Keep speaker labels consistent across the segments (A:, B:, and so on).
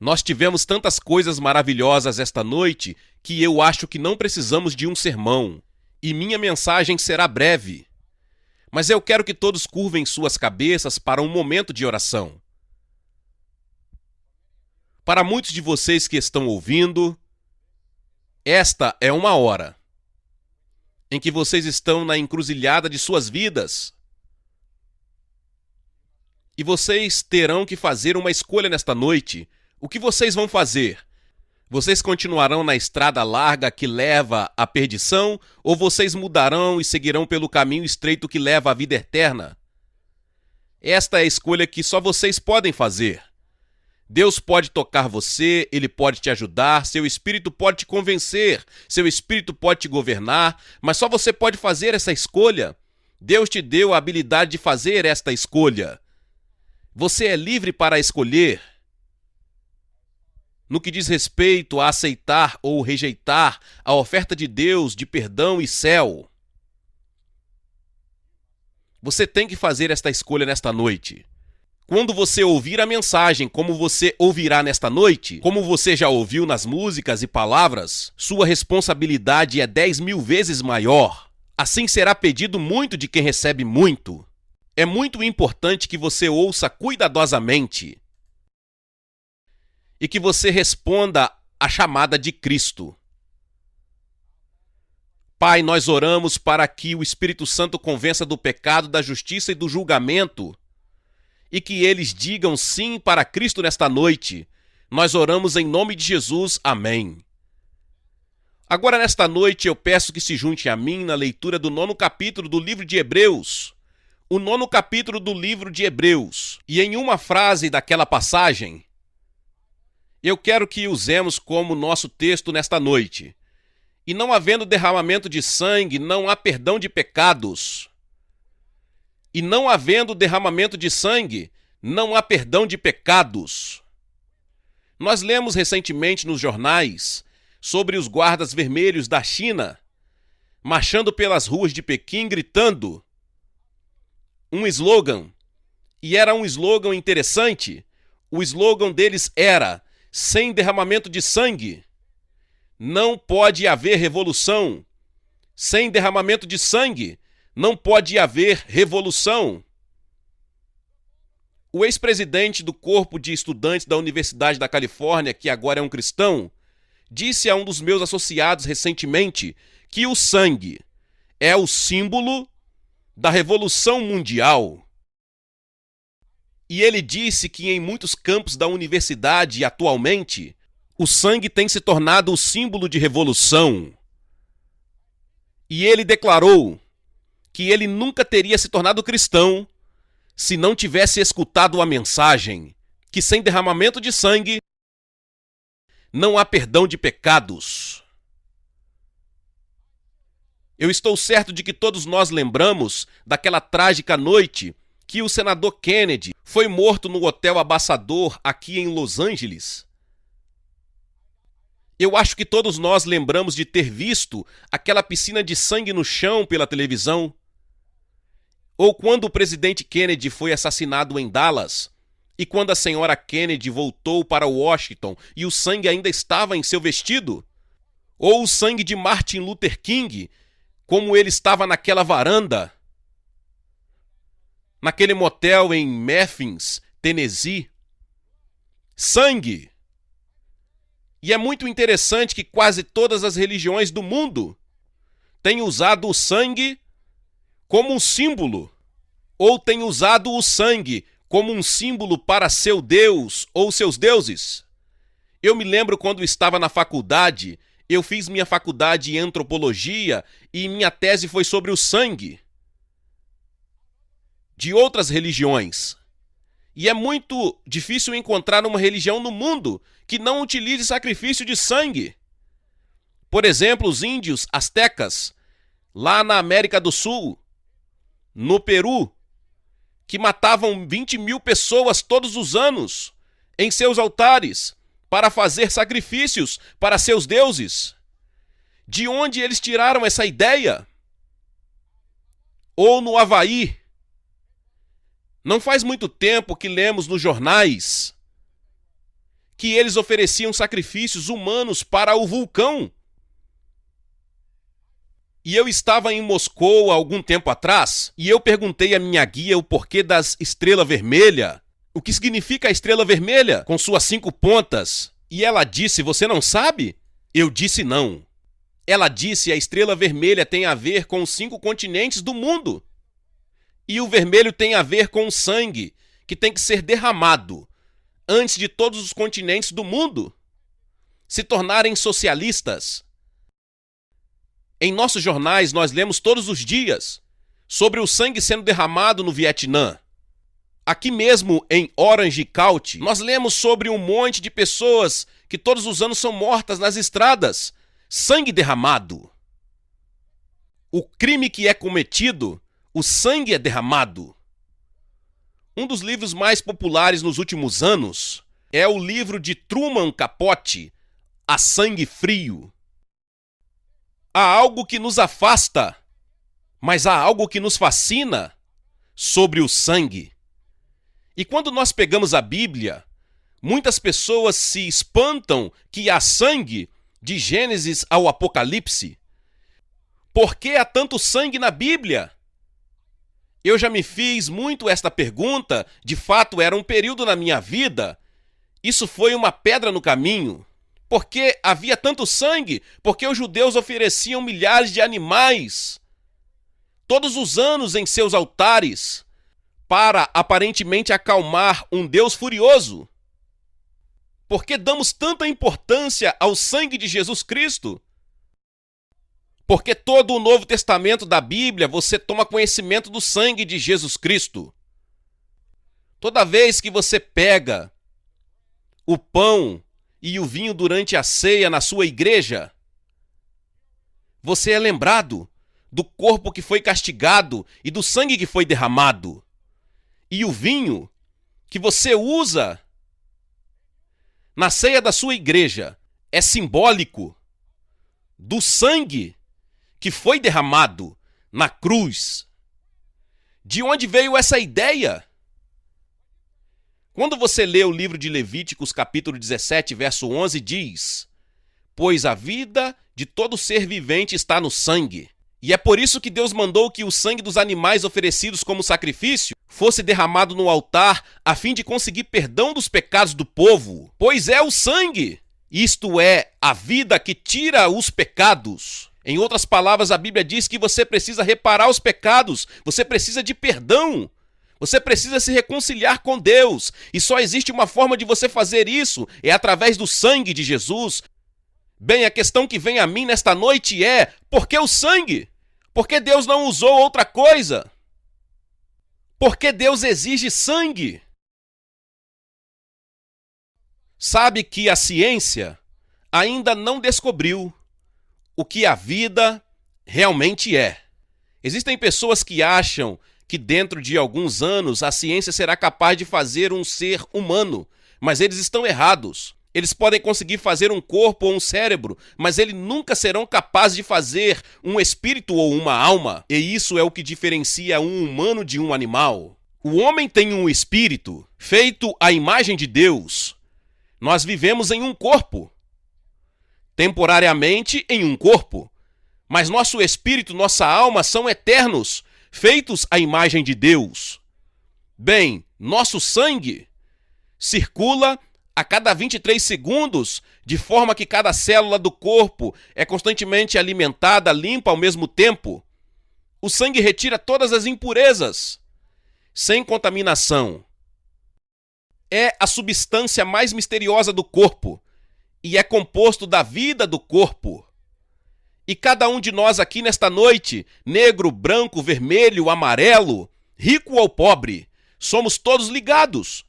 A: Nós tivemos tantas coisas maravilhosas esta noite que eu acho que não precisamos de um sermão. E minha mensagem será breve. Mas eu quero que todos curvem suas cabeças para um momento de oração. Para muitos de vocês que estão ouvindo, esta é uma hora em que vocês estão na encruzilhada de suas vidas. E vocês terão que fazer uma escolha nesta noite. O que vocês vão fazer? Vocês continuarão na estrada larga que leva à perdição, ou vocês mudarão e seguirão pelo caminho estreito que leva à vida eterna? Esta é a escolha que só vocês podem fazer. Deus pode tocar você, Ele pode te ajudar, seu espírito pode te convencer, seu espírito pode te governar, mas só você pode fazer essa escolha. Deus te deu a habilidade de fazer esta escolha. Você é livre para escolher. No que diz respeito a aceitar ou rejeitar a oferta de Deus de perdão e céu, você tem que fazer esta escolha nesta noite. Quando você ouvir a mensagem como você ouvirá nesta noite, como você já ouviu nas músicas e palavras, sua responsabilidade é 10.000 vezes maior. Assim será pedido muito de quem recebe muito. É muito importante que você ouça cuidadosamente e que você responda à chamada de Cristo. Pai, nós oramos para que o Espírito Santo convença do pecado, da justiça e do julgamento, e que eles digam sim para Cristo nesta noite. Nós oramos em nome de Jesus. Amém. Agora, nesta noite, eu peço que se junte a mim na leitura do 9º capítulo do livro de Hebreus. O 9º capítulo do livro de Hebreus. E em uma frase daquela passagem, eu quero que usemos como nosso texto nesta noite. E não havendo derramamento de sangue, não há perdão de pecados. E não havendo derramamento de sangue, não há perdão de pecados. Nós lemos recentemente nos jornais sobre os guardas vermelhos da China marchando pelas ruas de Pequim gritando um slogan. E era um slogan interessante. O slogan deles era: sem derramamento de sangue, não pode haver revolução. Sem derramamento de sangue, não pode haver revolução. O ex-presidente do corpo de estudantes da Universidade da Califórnia, que agora é um cristão, disse a um dos meus associados recentemente que o sangue é o símbolo da revolução mundial. E ele disse que em muitos campos da universidade atualmente, o sangue tem se tornado o símbolo de revolução. E ele declarou que ele nunca teria se tornado cristão se não tivesse escutado a mensagem que sem derramamento de sangue não há perdão de pecados. Eu estou certo de que todos nós lembramos daquela trágica noite que o senador Kennedy foi morto no Hotel Ambassador aqui em Los Angeles. Eu acho que todos nós lembramos de ter visto aquela piscina de sangue no chão pela televisão. Ou quando o presidente Kennedy foi assassinado em Dallas, e quando a senhora Kennedy voltou para Washington e o sangue ainda estava em seu vestido. Ou o sangue de Martin Luther King, como ele estava naquela varanda, naquele motel em Memphis, Tennessee. Sangue! E é muito interessante que quase todas as religiões do mundo têm usado o sangue como um símbolo, ou têm usado o sangue como um símbolo para seu Deus ou seus deuses. Eu me lembro quando estava na faculdade, eu fiz minha faculdade em antropologia e minha tese foi sobre o sangue de outras religiões. E é muito difícil encontrar uma religião no mundo que não utilize sacrifício de sangue. Por exemplo, os índios astecas, lá na América do Sul, no Peru, que matavam 20.000 pessoas todos os anos em seus altares para fazer sacrifícios para seus deuses. De onde eles tiraram essa ideia? Ou no Havaí, não faz muito tempo que lemos nos jornais que eles ofereciam sacrifícios humanos para o vulcão. E eu estava em Moscou há algum tempo atrás, e eu perguntei à minha guia o porquê das estrelas vermelhas. O que significa a estrela vermelha com suas 5 pontas? E ela disse, você não sabe? Eu disse não. Ela disse, a estrela vermelha tem a ver com os 5 continentes do mundo. E o vermelho tem a ver com o sangue, que tem que ser derramado antes de todos os continentes do mundo se tornarem socialistas. Em nossos jornais, nós lemos todos os dias sobre o sangue sendo derramado no Vietnã. Aqui mesmo em Orange County, nós lemos sobre um monte de pessoas que todos os anos são mortas nas estradas. Sangue derramado. O crime que é cometido, o sangue é derramado. Um dos livros mais populares nos últimos anos é o livro de Truman Capote, A Sangue Frio. Há algo que nos afasta, mas há algo que nos fascina sobre o sangue. E quando nós pegamos a Bíblia, muitas pessoas se espantam que há sangue de Gênesis ao Apocalipse. Por que há tanto sangue na Bíblia? Eu já me fiz muito esta pergunta, de fato era um período na minha vida. Isso foi uma pedra no caminho. Por que havia tanto sangue? Porque os judeus ofereciam milhares de animais todos os anos em seus altares para aparentemente acalmar um Deus furioso. Por que damos tanta importância ao sangue de Jesus Cristo? Porque todo o Novo Testamento da Bíblia você toma conhecimento do sangue de Jesus Cristo. Toda vez que você pega o pão e o vinho durante a ceia na sua igreja, você é lembrado do corpo que foi castigado e do sangue que foi derramado. E o vinho que você usa na ceia da sua igreja é simbólico do sangue que foi derramado na cruz. De onde veio essa ideia? Quando você lê o livro de Levíticos, capítulo 17, verso 11, diz: pois a vida de todo ser vivente está no sangue. E é por isso que Deus mandou que o sangue dos animais oferecidos como sacrifício fosse derramado no altar a fim de conseguir perdão dos pecados do povo. Pois é o sangue. Isto é, a vida que tira os pecados. Em outras palavras, a Bíblia diz que você precisa reparar os pecados, você precisa de perdão. Você precisa se reconciliar com Deus. E só existe uma forma de você fazer isso, é através do sangue de Jesus. Bem, a questão que vem a mim nesta noite é: por que o sangue? Por que Deus não usou outra coisa? Por que Deus exige sangue? Sabe que a ciência ainda não descobriu o que a vida realmente é. Existem pessoas que acham que dentro de alguns anos a ciência será capaz de fazer um ser humano, mas eles estão errados. Eles podem conseguir fazer um corpo ou um cérebro, mas eles nunca serão capazes de fazer um espírito ou uma alma. E isso é o que diferencia um humano de um animal. O homem tem um espírito feito à imagem de Deus. Nós vivemos em um corpo, temporariamente em um corpo, mas nosso espírito, nossa alma são eternos, feitos à imagem de Deus. Bem, nosso sangue circula a cada 23 segundos, de forma que cada célula do corpo é constantemente alimentada, limpa ao mesmo tempo. O sangue retira todas as impurezas, sem contaminação. É a substância mais misteriosa do corpo e é composto da vida do corpo. E cada um de nós aqui nesta noite, negro, branco, vermelho, amarelo, rico ou pobre, somos todos ligados.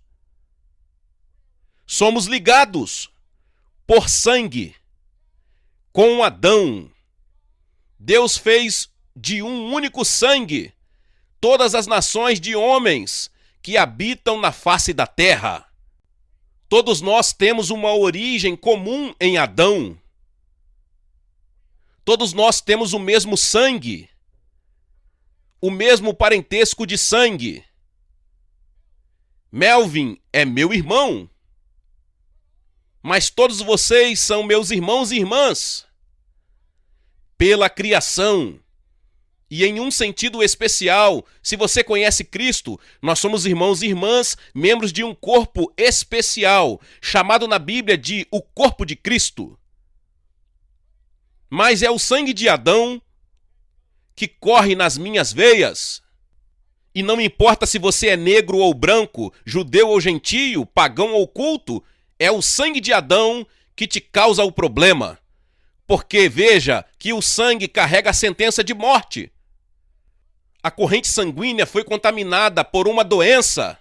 A: Somos ligados por sangue. Com Adão, Deus fez de um único sangue todas as nações de homens que habitam na face da terra. Todos nós temos uma origem comum em Adão. Todos nós temos o mesmo sangue, o mesmo parentesco de sangue. Melvin é meu irmão. Mas todos vocês são meus irmãos e irmãs pela criação. E em um sentido especial, se você conhece Cristo, nós somos irmãos e irmãs, membros de um corpo especial, chamado na Bíblia de o corpo de Cristo. Mas é o sangue de Adão que corre nas minhas veias. E não importa se você é negro ou branco, judeu ou gentio, pagão ou culto, é o sangue de Adão que te causa o problema. Porque veja que o sangue carrega a sentença de morte. A corrente sanguínea foi contaminada por uma doença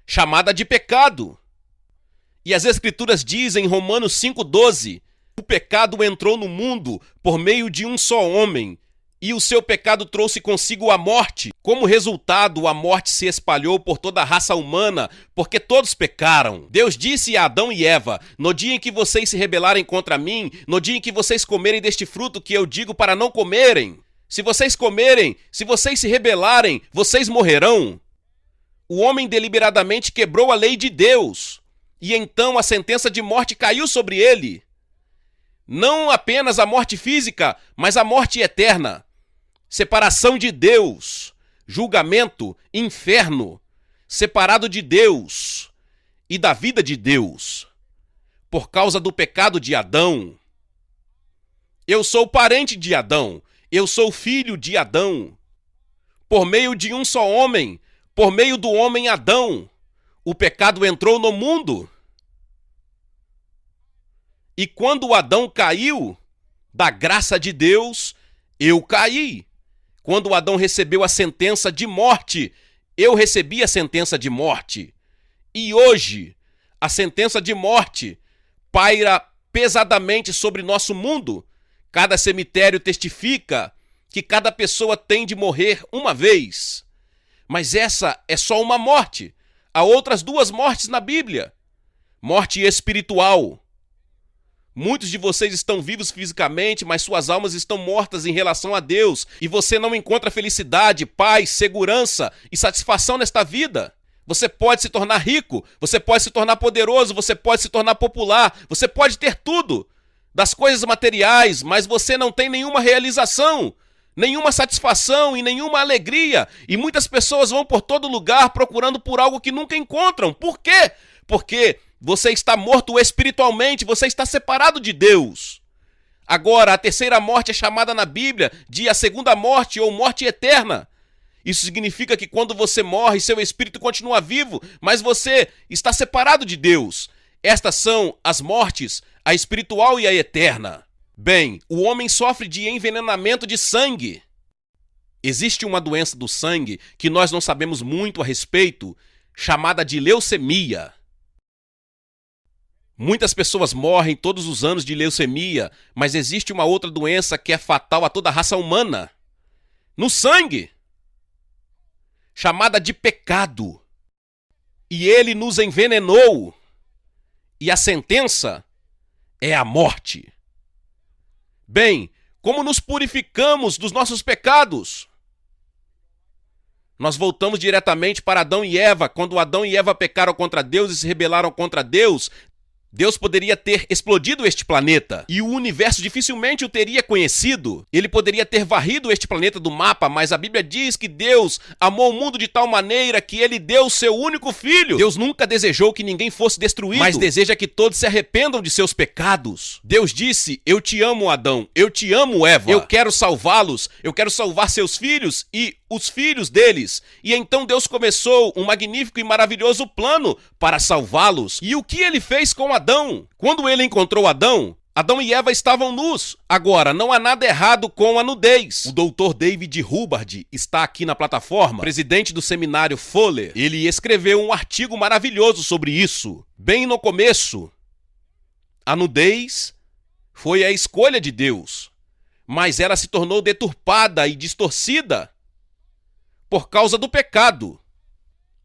A: chamada de pecado. E as Escrituras dizem em Romanos 5,12, o pecado entrou no mundo por meio de um só homem, e o seu pecado trouxe consigo a morte. Como resultado, a morte se espalhou por toda a raça humana, porque todos pecaram. Deus disse a Adão e Eva, no dia em que vocês se rebelarem contra mim, no dia em que vocês comerem deste fruto que eu digo para não comerem, se vocês comerem, se vocês se rebelarem, vocês morrerão. O homem deliberadamente quebrou a lei de Deus, e então a sentença de morte caiu sobre ele. Não apenas a morte física, mas a morte eterna. Separação de Deus, julgamento, inferno, separado de Deus e da vida de Deus, por causa do pecado de Adão. Eu sou parente de Adão, eu sou filho de Adão. Por meio de um só homem, por meio do homem Adão, o pecado entrou no mundo. E quando Adão caiu, da graça de Deus, eu caí. Quando Adão recebeu a sentença de morte, eu recebi a sentença de morte. E hoje, a sentença de morte paira pesadamente sobre nosso mundo. Cada cemitério testifica que cada pessoa tem de morrer uma vez. Mas essa é só uma morte. Há outras duas mortes na Bíblia. Morte espiritual. Muitos de vocês estão vivos fisicamente, mas suas almas estão mortas em relação a Deus. E você não encontra felicidade, paz, segurança e satisfação nesta vida. Você pode se tornar rico, você pode se tornar poderoso, você pode se tornar popular, você pode ter tudo das coisas materiais, mas você não tem nenhuma realização, nenhuma satisfação e nenhuma alegria. E muitas pessoas vão por todo lugar procurando por algo que nunca encontram. Por quê? Porque você está morto espiritualmente, você está separado de Deus. Agora, a terceira morte é chamada na Bíblia de a segunda morte ou morte eterna. Isso significa que quando você morre, seu espírito continua vivo, mas você está separado de Deus. Estas são as mortes, a espiritual e a eterna. Bem, o homem sofre de envenenamento de sangue. Existe uma doença do sangue que nós não sabemos muito a respeito, chamada de leucemia. Muitas pessoas morrem todos os anos de leucemia, mas existe uma outra doença que é fatal a toda a raça humana. No sangue. Chamada de pecado. E ele nos envenenou. E a sentença é a morte. Bem, como nos purificamos dos nossos pecados? Nós voltamos diretamente para Adão e Eva. Quando Adão e Eva pecaram contra Deus e se rebelaram contra Deus, Deus poderia ter explodido este planeta e o universo dificilmente o teria conhecido. Ele poderia ter varrido este planeta do mapa, mas a Bíblia diz que Deus amou o mundo de tal maneira que ele deu o seu único filho. Deus nunca desejou que ninguém fosse destruído, mas deseja que todos se arrependam de seus pecados. Deus disse: eu te amo, Adão, eu te amo, Eva. Eu quero salvá-los, eu quero salvar seus filhos e os filhos deles. E então Deus começou um magnífico e maravilhoso plano para salvá-los. E o que ele fez com Adão? Quando ele encontrou Adão, Adão e Eva estavam nus. Agora, não há nada errado com a nudez. O Dr. David Hubbard está aqui na plataforma, presidente do seminário Fuller. Ele escreveu um artigo maravilhoso sobre isso. Bem no começo, a nudez foi a escolha de Deus, mas ela se tornou deturpada e distorcida por causa do pecado.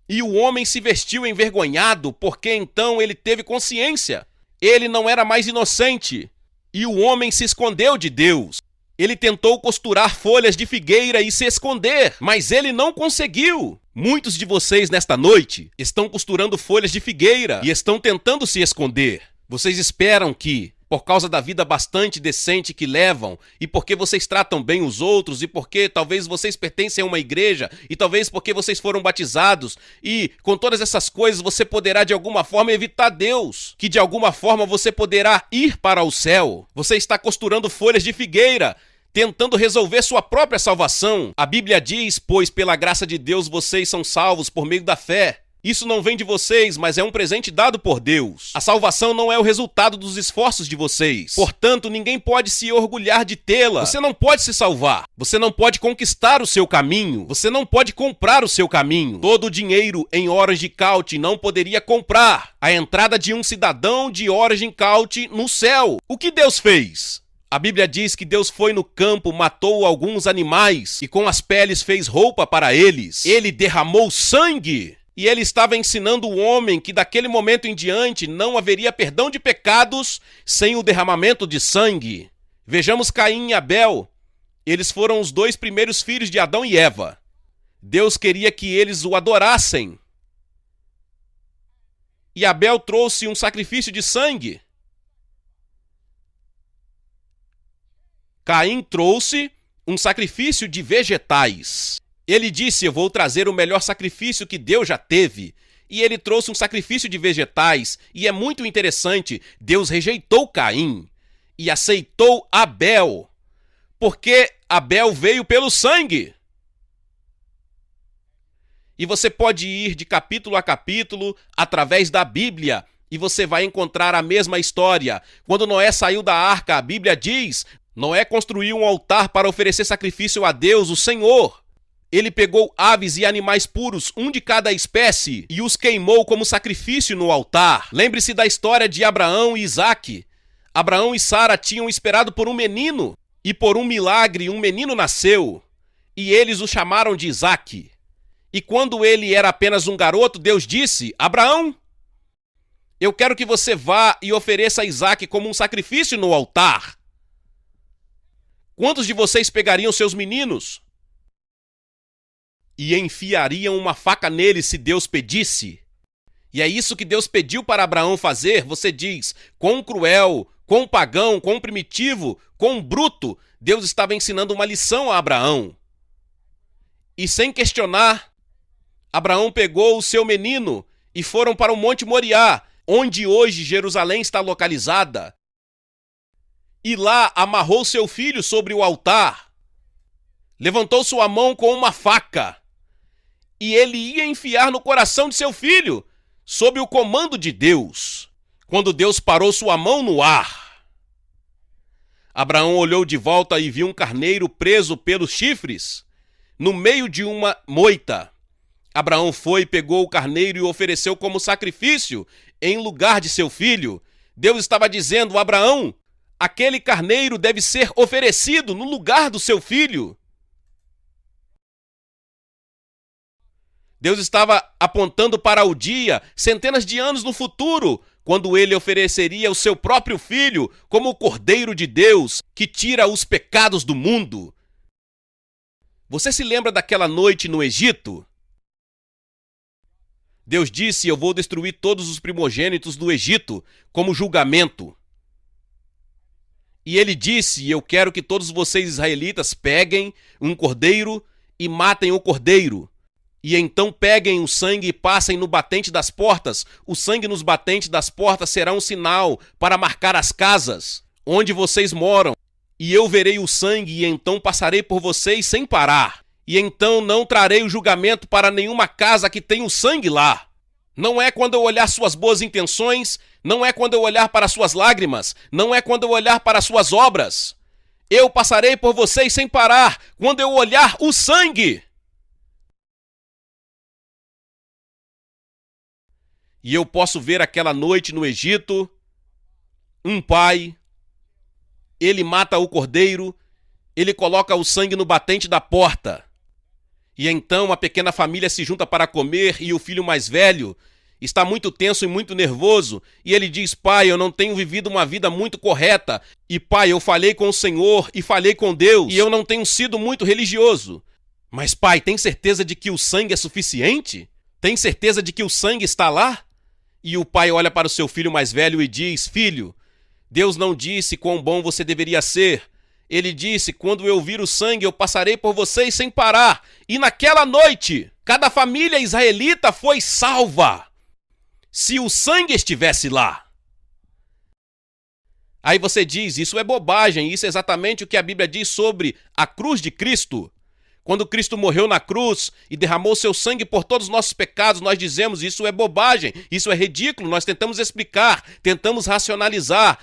A: E o homem se vestiu envergonhado, porque então ele teve consciência. Ele não era mais inocente. E o homem se escondeu de Deus. Ele tentou costurar folhas de figueira e se esconder, mas ele não conseguiu. Muitos de vocês nesta noite estão costurando folhas de figueira e estão tentando se esconder. Vocês esperam que, por causa da vida bastante decente que levam, e porque vocês tratam bem os outros, e porque talvez vocês pertencem a uma igreja, e talvez porque vocês foram batizados, e com todas essas coisas você poderá de alguma forma evitar Deus, que de alguma forma você poderá ir para o céu. Você está costurando folhas de figueira, tentando resolver sua própria salvação. A Bíblia diz, pois pela graça de Deus vocês são salvos por meio da fé. Isso não vem de vocês, mas é um presente dado por Deus. A salvação não é o resultado dos esforços de vocês. Portanto, ninguém pode se orgulhar de tê-la. Você não pode se salvar. Você não pode conquistar o seu caminho. Você não pode comprar o seu caminho. Todo o dinheiro em Orange County não poderia comprar a entrada de um cidadão de Orange County no céu. O que Deus fez? A Bíblia diz que Deus foi no campo, matou alguns animais e com as peles fez roupa para eles. Ele derramou sangue e ele estava ensinando o homem que daquele momento em diante não haveria perdão de pecados sem o derramamento de sangue. Vejamos Caim e Abel. Eles foram os dois primeiros filhos de Adão e Eva. Deus queria que eles o adorassem. E Abel trouxe um sacrifício de sangue. Caim trouxe um sacrifício de vegetais. Ele disse, eu vou trazer o melhor sacrifício que Deus já teve. E ele trouxe um sacrifício de vegetais. E é muito interessante, Deus rejeitou Caim e aceitou Abel. Porque Abel veio pelo sangue. E você pode ir de capítulo a capítulo através da Bíblia e você vai encontrar a mesma história. Quando Noé saiu da arca, a Bíblia diz, Noé construiu um altar para oferecer sacrifício a Deus, o Senhor. Ele pegou aves e animais puros, um de cada espécie, e os queimou como sacrifício no altar. Lembre-se da história de Abraão e Isaque. Abraão e Sara tinham esperado por um menino, e por um milagre um menino nasceu, e eles o chamaram de Isaque. E quando ele era apenas um garoto, Deus disse, Abraão, eu quero que você vá e ofereça a Isaque como um sacrifício no altar. Quantos de vocês pegariam seus meninos e enfiariam uma faca neles se Deus pedisse? E é isso que Deus pediu para Abraão fazer. Você diz, quão cruel, quão pagão, quão primitivo, quão bruto. Deus estava ensinando uma lição a Abraão. E sem questionar, Abraão pegou o seu menino e foram para o Monte Moriá, onde hoje Jerusalém está localizada. E lá amarrou seu filho sobre o altar, levantou sua mão com uma faca, e ele ia enfiar no coração de seu filho, sob o comando de Deus, quando Deus parou sua mão no ar. Abraão olhou de volta e viu um carneiro preso pelos chifres, no meio de uma moita. Abraão foi, pegou o carneiro e o ofereceu como sacrifício, em lugar de seu filho. Deus estava dizendo, Abraão, aquele carneiro deve ser oferecido no lugar do seu filho. Deus estava apontando para o dia, centenas de anos no futuro, quando ele ofereceria o seu próprio filho como o Cordeiro de Deus, que tira os pecados do mundo. Você se lembra daquela noite no Egito? Deus disse, eu vou destruir todos os primogênitos do Egito como julgamento. E ele disse, eu quero que todos vocês israelitas peguem um cordeiro e matem o cordeiro. E então peguem o sangue e passem no batente das portas. O sangue nos batentes das portas será um sinal para marcar as casas onde vocês moram. E eu verei o sangue e então passarei por vocês sem parar. E então não trarei o julgamento para nenhuma casa que tenha o sangue lá. Não é quando eu olhar suas boas intenções, não é quando eu olhar para suas lágrimas, não é quando eu olhar para suas obras. Eu passarei por vocês sem parar quando eu olhar o sangue. E eu posso ver aquela noite no Egito, um pai, ele mata o cordeiro, ele coloca o sangue no batente da porta. E então a pequena família se junta para comer e o filho mais velho está muito tenso e muito nervoso. E ele diz, pai, eu não tenho vivido uma vida muito correta. E pai, eu falei com o Senhor e falei com Deus e eu não tenho sido muito religioso. Mas pai, tem certeza de que o sangue é suficiente? Tem certeza de que o sangue está lá? E o pai olha para o seu filho mais velho e diz: filho, Deus não disse quão bom você deveria ser. Ele disse: quando eu vir o sangue, eu passarei por vocês sem parar. E naquela noite, cada família israelita foi salva. Se o sangue estivesse lá. Aí você diz: isso é bobagem. Isso é exatamente o que a Bíblia diz sobre a cruz de Cristo. Quando Cristo morreu na cruz e derramou seu sangue por todos os nossos pecados, nós dizemos: isso é bobagem, isso é ridículo. Nós tentamos explicar, tentamos racionalizar.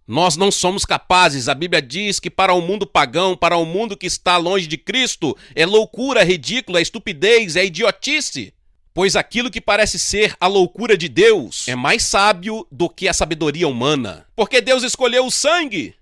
A: Nós não somos capazes. A Bíblia diz que para o mundo pagão, para o mundo que está longe de Cristo, é loucura, é ridículo, é estupidez, é idiotice. Pois aquilo que parece ser a loucura de Deus é mais sábio do que a sabedoria humana. Porque Deus escolheu o sangue.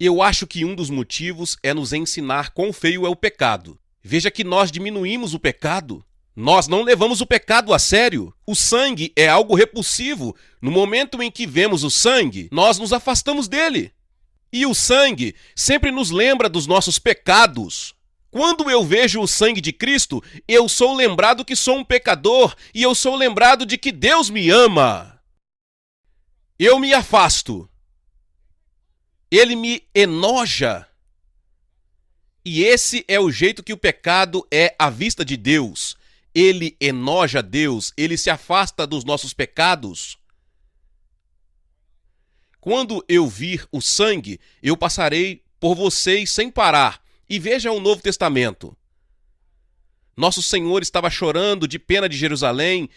A: Eu acho que um dos motivos é nos ensinar quão feio é o pecado. Veja que nós diminuímos o pecado. Nós não levamos o pecado a sério. O sangue é algo repulsivo. No momento em que vemos o sangue, nós nos afastamos dele. E o sangue sempre nos lembra dos nossos pecados. Quando eu vejo o sangue de Cristo, eu sou lembrado que sou um pecador e eu sou lembrado de que Deus me ama. Eu me afasto. Ele me enoja. E esse é o jeito que o pecado é à vista de Deus. Ele enoja Deus, ele se afasta dos nossos pecados. Quando eu vir o sangue, eu passarei por vocês sem parar. E veja o Novo Testamento. Nosso Senhor estava chorando de pena de Jerusalém,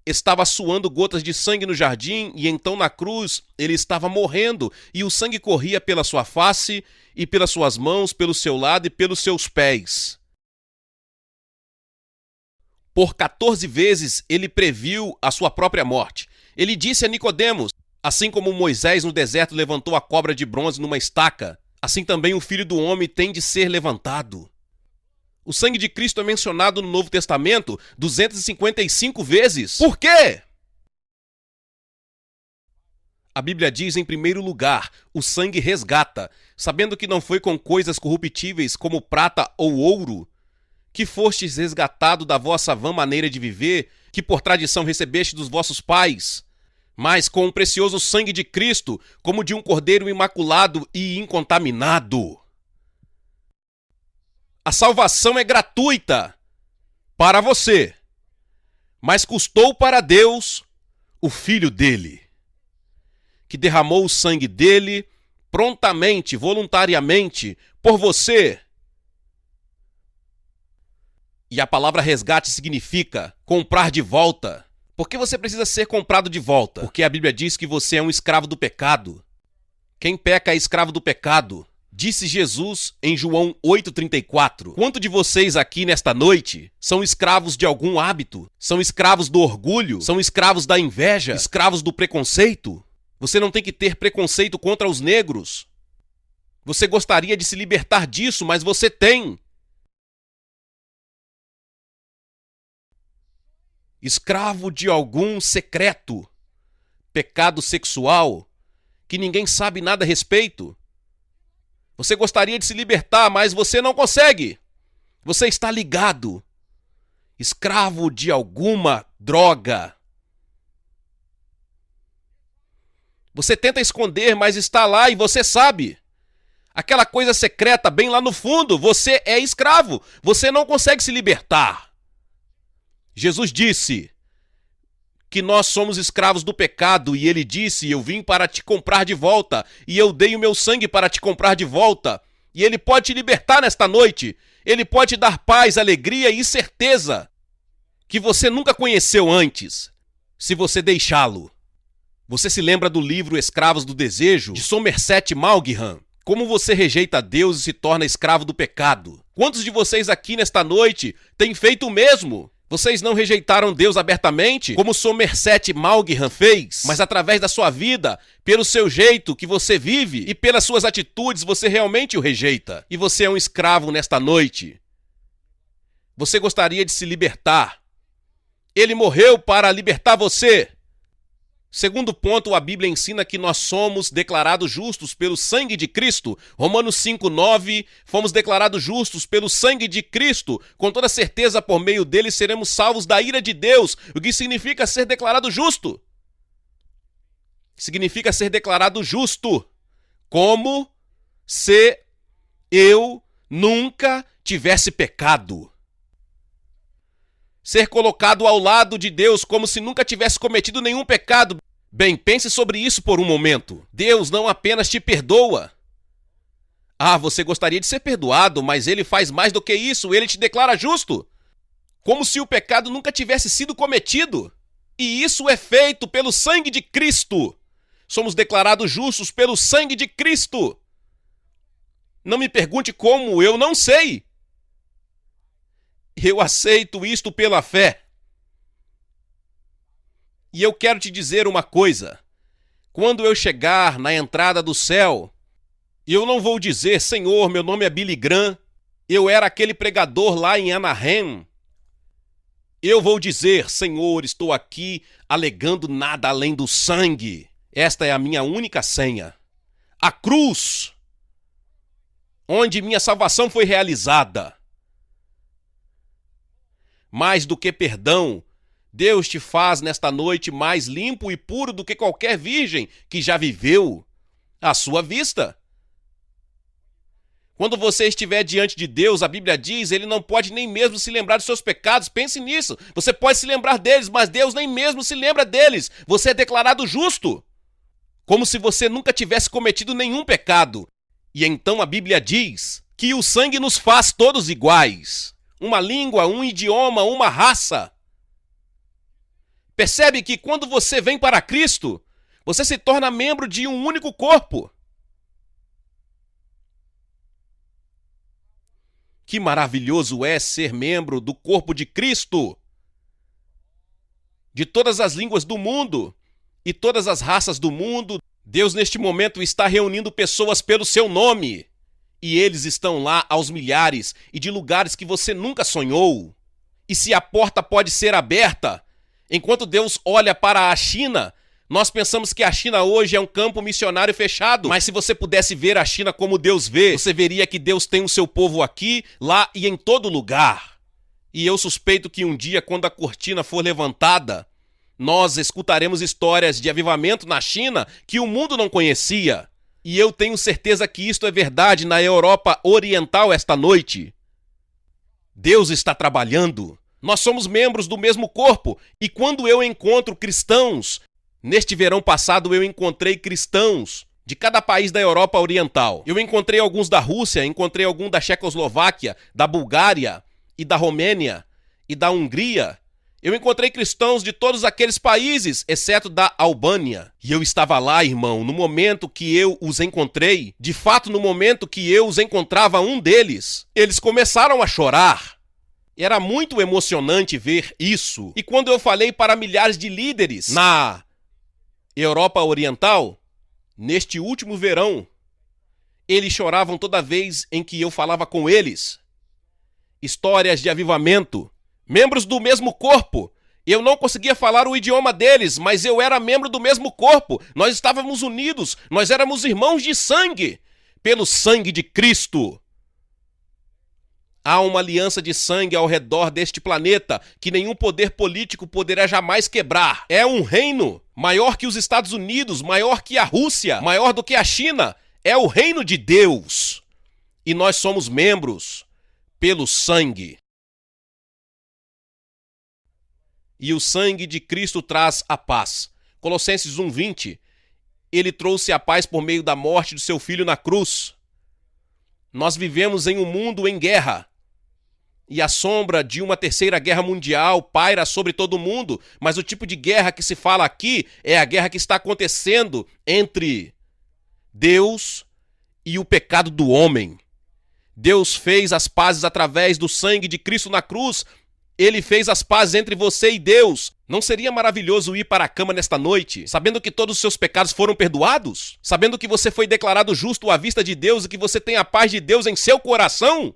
A: estava suando gotas de sangue no jardim, e então na cruz ele estava morrendo, e o sangue corria pela sua face, e pelas suas mãos, pelo seu lado e pelos seus pés. Por 14 vezes ele previu a sua própria morte. Ele disse a Nicodemos: assim como Moisés no deserto levantou a cobra de bronze numa estaca, assim também o Filho do Homem tem de ser levantado. O sangue de Cristo é mencionado no Novo Testamento 255 vezes. Por quê? A Bíblia diz, em primeiro lugar, o sangue resgata, sabendo que não foi com coisas corruptíveis como prata ou ouro, que fostes resgatado da vossa vã maneira de viver, que por tradição recebeste dos vossos pais, mas com o precioso sangue de Cristo, como de um cordeiro imaculado e incontaminado. A salvação é gratuita para você, mas custou para Deus o Filho dele, que derramou o sangue dele prontamente, voluntariamente, por você. E a palavra resgate significa comprar de volta. Por que você precisa ser comprado de volta? Porque a Bíblia diz que você é um escravo do pecado. Quem peca é escravo do pecado. Disse Jesus em João 8,34. Quanto de vocês aqui nesta noite são escravos de algum hábito? São escravos do orgulho? São escravos da inveja? Escravos do preconceito? Você não tem que ter preconceito contra os negros. Você gostaria de se libertar disso, mas você tem. Escravo de algum secreto, pecado sexual, que ninguém sabe nada a respeito. Você gostaria de se libertar, mas você não consegue. Você está ligado. Escravo de alguma droga. Você tenta esconder, mas está lá e você sabe. Aquela coisa secreta bem lá no fundo, você é escravo. Você não consegue se libertar. Jesus disse que nós somos escravos do pecado, e ele disse: eu vim para te comprar de volta, e eu dei o meu sangue para te comprar de volta. E ele pode te libertar nesta noite. Ele pode te dar paz, alegria e certeza que você nunca conheceu antes, se você deixá-lo. Você se lembra do livro Escravos do Desejo, de Somerset Maugham? Como você rejeita Deus e se torna escravo do pecado? Quantos de vocês aqui nesta noite têm feito o mesmo? Vocês não rejeitaram Deus abertamente, como Somerset Maugham fez, mas através da sua vida, pelo seu jeito que você vive e pelas suas atitudes, você realmente o rejeita. E você é um escravo nesta noite. Você gostaria de se libertar. Ele morreu para libertar você. Segundo ponto, a Bíblia ensina que nós somos declarados justos pelo sangue de Cristo. Romanos 5:9, fomos declarados justos pelo sangue de Cristo. Com toda certeza, por meio dele, seremos salvos da ira de Deus. O que significa ser declarado justo? Significa ser declarado justo. Como se eu nunca tivesse pecado. Ser colocado ao lado de Deus como se nunca tivesse cometido nenhum pecado. Bem, pense sobre isso por um momento. Deus não apenas te perdoa. Você gostaria de ser perdoado, mas ele faz mais do que isso, ele te declara justo. Como se o pecado nunca tivesse sido cometido. E isso é feito pelo sangue de Cristo. Somos declarados justos pelo sangue de Cristo. Não me pergunte como, eu não sei. Eu aceito isto pela fé. E eu quero te dizer uma coisa. Quando eu chegar na entrada do céu, eu não vou dizer, Senhor, meu nome é Billy Graham, eu era aquele pregador lá em Anaheim. Eu vou dizer, Senhor, estou aqui alegando nada além do sangue. Esta é a minha única senha. A cruz, onde minha salvação foi realizada. Mais do que perdão, Deus te faz nesta noite mais limpo e puro do que qualquer virgem que já viveu à sua vista. Quando você estiver diante de Deus, a Bíblia diz, ele não pode nem mesmo se lembrar dos seus pecados. Pense nisso. Você pode se lembrar deles, mas Deus nem mesmo se lembra deles. Você é declarado justo, como se você nunca tivesse cometido nenhum pecado. E então a Bíblia diz que o sangue nos faz todos iguais. Uma língua, um idioma, uma raça. Percebe que quando você vem para Cristo, você se torna membro de um único corpo. Que maravilhoso é ser membro do corpo de Cristo. De todas as línguas do mundo e todas as raças do mundo, Deus neste momento está reunindo pessoas pelo seu nome. E eles estão lá aos milhares e de lugares que você nunca sonhou. E se a porta pode ser aberta, enquanto Deus olha para a China, nós pensamos que a China hoje é um campo missionário fechado. Mas se você pudesse ver a China como Deus vê, você veria que Deus tem o seu povo aqui, lá e em todo lugar. E eu suspeito que um dia, quando a cortina for levantada, nós escutaremos histórias de avivamento na China que o mundo não conhecia. E eu tenho certeza que isto é verdade na Europa Oriental esta noite. Deus está trabalhando. Nós somos membros do mesmo corpo. E quando eu encontro cristãos, neste verão passado eu encontrei cristãos de cada país da Europa Oriental. Eu encontrei alguns da Rússia, encontrei alguns da Checoslováquia, da Bulgária e da Romênia e da Hungria. Eu encontrei cristãos de todos aqueles países, exceto da Albânia. E eu estava lá, irmão, no momento que eu os encontrei. De fato, no momento que eu os encontrava um deles, eles começaram a chorar. Era muito emocionante ver isso. E quando eu falei para milhares de líderes na Europa Oriental, neste último verão, eles choravam toda vez em que eu falava com eles. Histórias de avivamento. Membros do mesmo corpo. Eu não conseguia falar o idioma deles, mas eu era membro do mesmo corpo. Nós estávamos unidos, nós éramos irmãos de sangue, pelo sangue de Cristo. Há uma aliança de sangue ao redor deste planeta que nenhum poder político poderá jamais quebrar. É um reino maior que os Estados Unidos, maior que a Rússia, maior do que a China. É o reino de Deus. E nós somos membros pelo sangue. E o sangue de Cristo traz a paz. Colossenses 1:20, ele trouxe a paz por meio da morte do seu filho na cruz. Nós vivemos em um mundo em guerra. E a sombra de uma terceira guerra mundial paira sobre todo o mundo. Mas o tipo de guerra que se fala aqui é a guerra que está acontecendo entre Deus e o pecado do homem. Deus fez as pazes através do sangue de Cristo na cruz. Ele fez as pazes entre você e Deus. Não seria maravilhoso ir para a cama nesta noite, sabendo que todos os seus pecados foram perdoados? Sabendo que você foi declarado justo à vista de Deus e que você tem a paz de Deus em seu coração?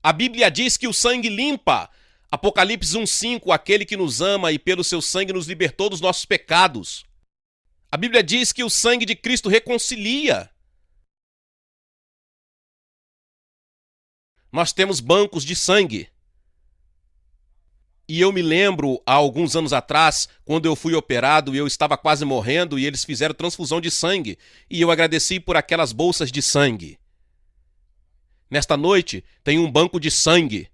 A: A Bíblia diz que o sangue limpa. Apocalipse 1:5, aquele que nos ama e pelo seu sangue nos libertou dos nossos pecados. A Bíblia diz que o sangue de Cristo reconcilia. Nós temos bancos de sangue. E eu me lembro, há alguns anos atrás, quando eu fui operado e eu estava quase morrendo e eles fizeram transfusão de sangue. E eu agradeci por aquelas bolsas de sangue. Nesta noite, tem um banco de sangue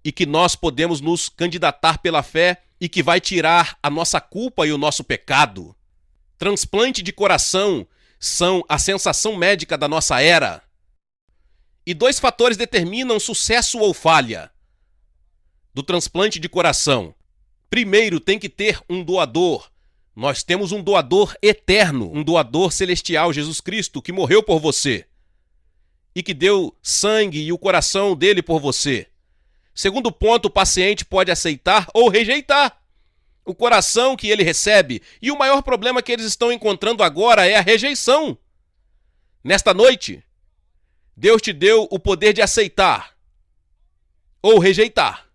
A: e que nós podemos nos candidatar pela fé e que vai tirar a nossa culpa e o nosso pecado. Transplante de coração são a sensação médica da nossa era. E 2 fatores determinam sucesso ou falha do transplante de coração. Primeiro, tem que ter um doador. Nós temos um doador eterno, um doador celestial, Jesus Cristo, que morreu por você e que deu sangue e o coração dele por você. Segundo ponto, o paciente pode aceitar ou rejeitar o coração que ele recebe. E o maior problema que eles estão encontrando agora é a rejeição. Nesta noite, Deus te deu o poder de aceitar ou rejeitar.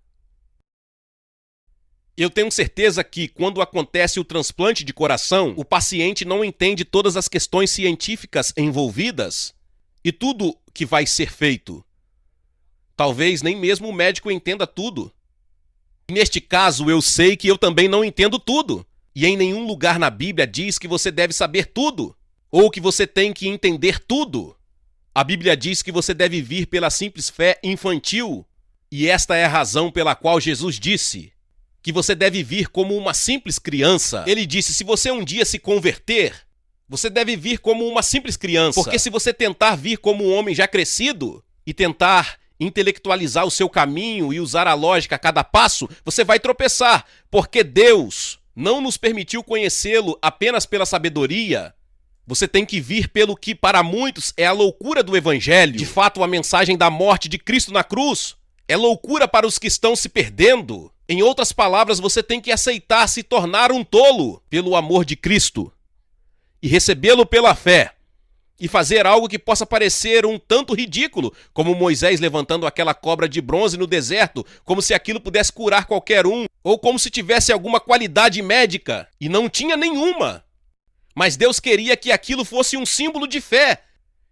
A: Eu tenho certeza que, quando acontece o transplante de coração, o paciente não entende todas as questões científicas envolvidas e tudo que vai ser feito. Talvez nem mesmo o médico entenda tudo. Neste caso, eu sei que eu também não entendo tudo. E em nenhum lugar na Bíblia diz que você deve saber tudo, ou que você tem que entender tudo. A Bíblia diz que você deve vir pela simples fé infantil. E esta é a razão pela qual Jesus disse que você deve vir como uma simples criança. Ele disse, se você um dia se converter, você deve vir como uma simples criança. Porque se você tentar vir como um homem já crescido e tentar intelectualizar o seu caminho e usar a lógica a cada passo, você vai tropeçar. Porque Deus não nos permitiu conhecê-lo apenas pela sabedoria. Você tem que vir pelo que para muitos é a loucura do Evangelho. De fato, a mensagem da morte de Cristo na cruz é loucura para os que estão se perdendo. Em outras palavras, você tem que aceitar se tornar um tolo pelo amor de Cristo e recebê-lo pela fé e fazer algo que possa parecer um tanto ridículo, como Moisés levantando aquela cobra de bronze no deserto, como se aquilo pudesse curar qualquer um, ou como se tivesse alguma qualidade médica, e não tinha nenhuma. Mas Deus queria que aquilo fosse um símbolo de fé.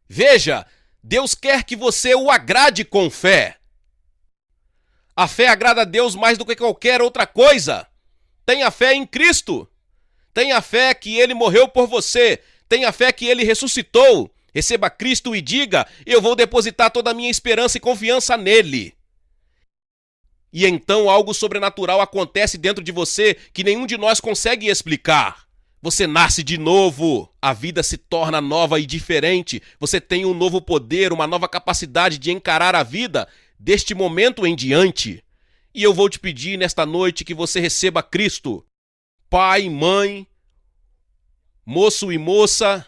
A: Veja, Deus quer que você o agrade com fé. A fé agrada a Deus mais do que qualquer outra coisa. Tenha fé em Cristo. Tenha fé que Ele morreu por você. Tenha fé que Ele ressuscitou. Receba Cristo e diga, eu vou depositar toda a minha esperança e confiança nele. E então algo sobrenatural acontece dentro de você que nenhum de nós consegue explicar. Você nasce de novo, a vida se torna nova e diferente. Você tem um novo poder, uma nova capacidade de encarar a vida deste momento em diante. E eu vou te pedir nesta noite que você receba Cristo. Pai, mãe, moço e moça,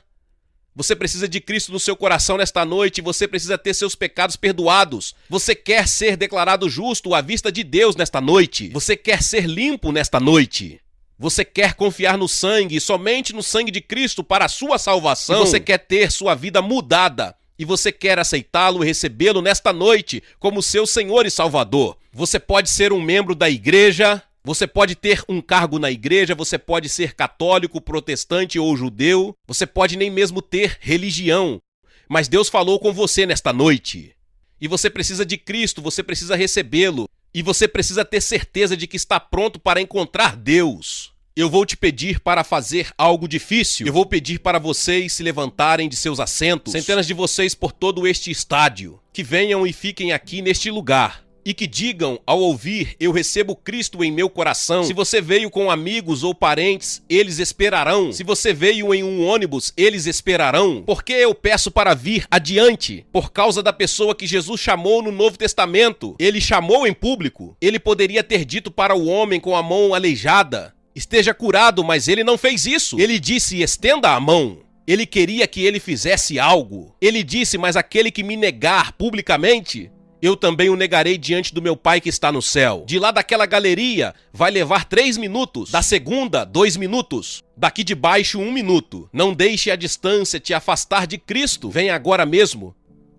A: você precisa de Cristo no seu coração nesta noite, você precisa ter seus pecados perdoados. Você quer ser declarado justo à vista de Deus nesta noite. Você quer ser limpo nesta noite. Você quer confiar no sangue, somente no sangue de Cristo para a sua salvação. E você quer ter sua vida mudada. E você quer aceitá-lo e recebê-lo nesta noite como seu Senhor e Salvador. Você pode ser um membro da igreja, você pode ter um cargo na igreja, você pode ser católico, protestante ou judeu, você pode nem mesmo ter religião. Mas Deus falou com você nesta noite. E você precisa de Cristo, você precisa recebê-lo. E você precisa ter certeza de que está pronto para encontrar Deus. Eu vou te pedir para fazer algo difícil. Eu vou pedir para vocês se levantarem de seus assentos. Centenas de vocês por todo este estádio. Que venham e fiquem aqui neste lugar. E que digam, ao ouvir, eu recebo Cristo em meu coração. Se você veio com amigos ou parentes, eles esperarão. Se você veio em um ônibus, eles esperarão. Porque eu peço para vir adiante? Por causa da pessoa que Jesus chamou no Novo Testamento. Ele chamou em público. Ele poderia ter dito para o homem com a mão aleijada, esteja curado, mas ele não fez isso. Ele disse, estenda a mão. Ele queria que ele fizesse algo. Ele disse, mas aquele que me negar publicamente, eu também o negarei diante do meu Pai que está no céu. De lá daquela galeria vai levar 3 minutos. Da segunda, 2 minutos. Daqui de baixo, 1 minuto. Não deixe a distância te afastar de Cristo. Venha agora mesmo.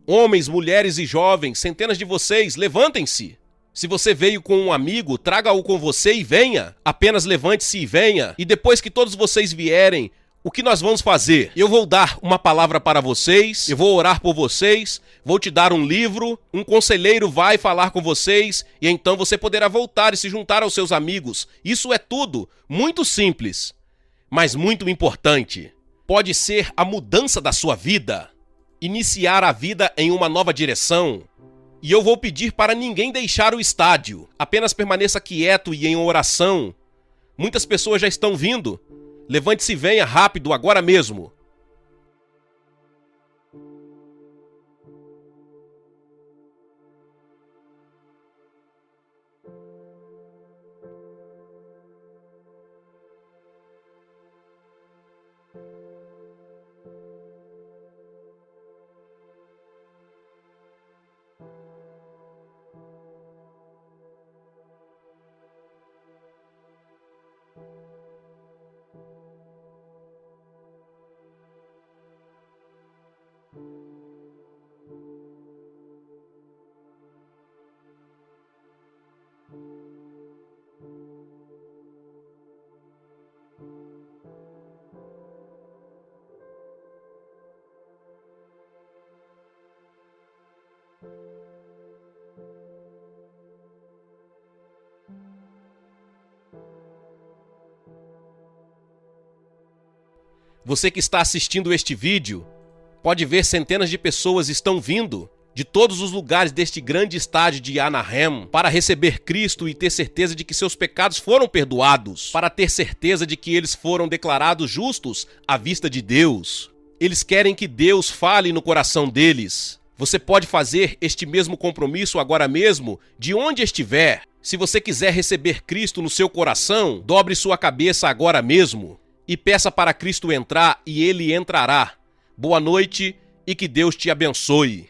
A: Homens, mulheres e jovens, centenas de vocês, levantem-se. Se você veio com um amigo, traga-o com você e venha. Apenas levante-se e venha. E depois que todos vocês vierem, o que nós vamos fazer? Eu vou dar uma palavra para vocês, eu vou orar por vocês, vou te dar um livro, um conselheiro vai falar com vocês e então você poderá voltar e se juntar aos seus amigos. Isso é tudo, muito simples, mas muito importante. Pode ser a mudança da sua vida, iniciar a vida em uma nova direção. E eu vou pedir para ninguém deixar o estádio, apenas permaneça quieto e em oração. Muitas pessoas já estão vindo. Levante-se e venha rápido, agora mesmo. Você que está assistindo este vídeo, pode ver centenas de pessoas estão vindo de todos os lugares deste grande estádio de Anaheim para receber Cristo e ter certeza de que seus pecados foram perdoados, para ter certeza de que eles foram declarados justos à vista de Deus. Eles querem que Deus fale no coração deles. Você pode fazer este mesmo compromisso agora mesmo, de onde estiver. Se você quiser receber Cristo no seu coração, dobre sua cabeça agora mesmo e peça para Cristo entrar e Ele entrará. Boa noite e que Deus te abençoe.